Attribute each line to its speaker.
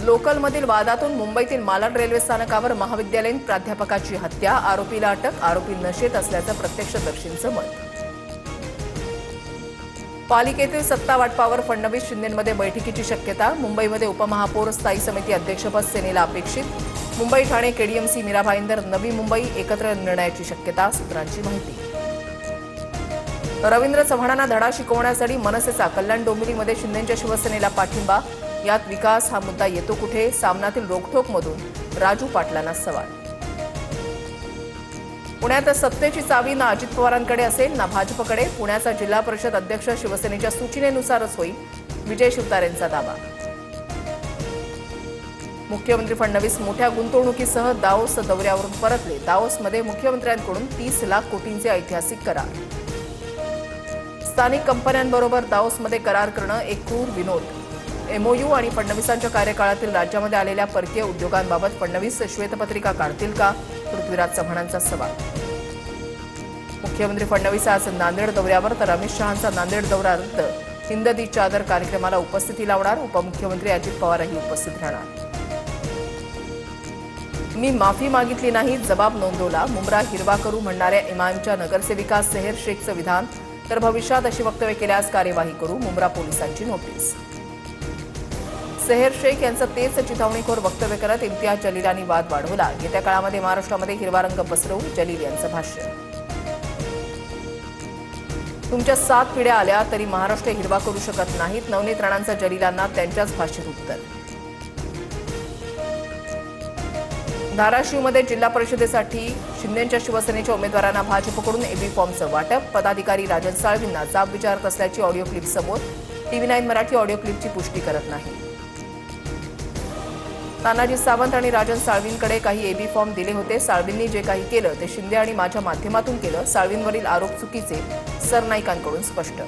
Speaker 1: लोकलमधील वादातून मुंबईतील मालाड रेल्वे स्थानकावर महाविद्यालयीन प्राध्यापकाची हत्या, आरोपीला अटक, आरोपी नशेत असल्याचं प्रत्यक्षदर्शींचं मत। पालिकेतील सत्ता वाटपावर फडणवीस शिंदेंमध्ये बैठकीची शक्यता, मुंबईमध्ये उपमहापौर स्थायी समिती अध्यक्षपद सेनेला अपेक्षित। मुंबई ठाणे केडीएमसी मीरा भाईंदर नवी मुंबई एकत्र निर्णयाची शक्यता, सूत्रांची माहिती। रवींद्र चव्हाणांना धडा शिकवण्यासाठी मनसेचा कल्याण डोंबिवलीमध्ये शिंदेंच्या शिवसेनेला पाठिंबा, यात विकास हा मुद्दा येतो कुठे, सामनातील रोखठोकमधून राजू पाटलांना सवाल। पुण्यात सत्तेची चावी ना अजित पवारांकडे असेल ना भाजपकडे, पुण्याचा जिल्हा परिषद अध्यक्ष शिवसेनेच्या सूचनेनुसारच होईल, विजय शिवतारेंचा दावा। मुख्यमंत्री फडणवीस मोठ्या गुंतवणुकीसह दाओस दौऱ्यावरून परतले, दाओसमध्ये मुख्यमंत्र्यांकडून 30 लाख कोटींचे ऐतिहासिक करार। स्थानिक कंपन्यांबरोबर दाओसमध्ये करार करणं एक क्रूर विनोद, एमओयू आणि फडणवीसांच्या कार्यकाळातील राज्यामध्ये आलेल्या परकीय उद्योगांबाबत फडणवीस श्वेतपत्रिका काढतील का, पृथ्वीराज चव्हाणांचा सवाल। मुख्यमंत्री फडणवीस आज नांदेड दौऱ्यावर, तर अमित शहांचा नांदेड दौरा रद्द, हिंद दी चादर कार्यक्रमाला उपस्थिती लावणार, उपमुख्यमंत्री अजित पवारही उपस्थित राहणार। मी माफी मागितली नाही, जबाब नोंदवला, मुंब्रा हिरवा करू म्हणणाऱ्या इमामच्या नगरसेविका सेहर शेखचं विधान, तर भविष्यात अशी वक्तव्य केल्यास कार्यवाही करू, मुंब्रा पोलिसांची नोटीस। सेहर शेख यांचं तेच चिथावणीखोर वक्तव्य करत इम्तियाज जलीलांनी वाद वाढवला, येत्या काळामध्ये महाराष्ट्रामध्ये हिरवा रंग पसरवू, जलील यांचं भाष्य। तुमच्या 7 पिढ्या आल्या तरी महाराष्ट्र हिरवा करू शकत नाहीत, नवनीत राणांचा जलीलांना त्यांच्याच भाषेत उत्तर। धाराशिवमध्ये जिल्हा परिषदेसाठी शिंदेंच्या शिवसेनेच्या उमेदवारांना भाजपकडून एबी फॉर्मचं वाटप, पदाधिकारी राजन साळवींना जाब विचारत असल्याची ऑडिओ क्लिप समोर, TV9 मराठी ऑडिओ क्लिपची पुष्टी करत नाही। तानाजी सावंत आणि राजन साळवींकडे काही एबी फॉर्म दिले होते, साळवींनी जे काही केलं ते शिंदे आणि माझ्या माध्यमातून केलं, साळवींवरील आरोप चुकीचे, सरनाईकांकडून स्पष्ट।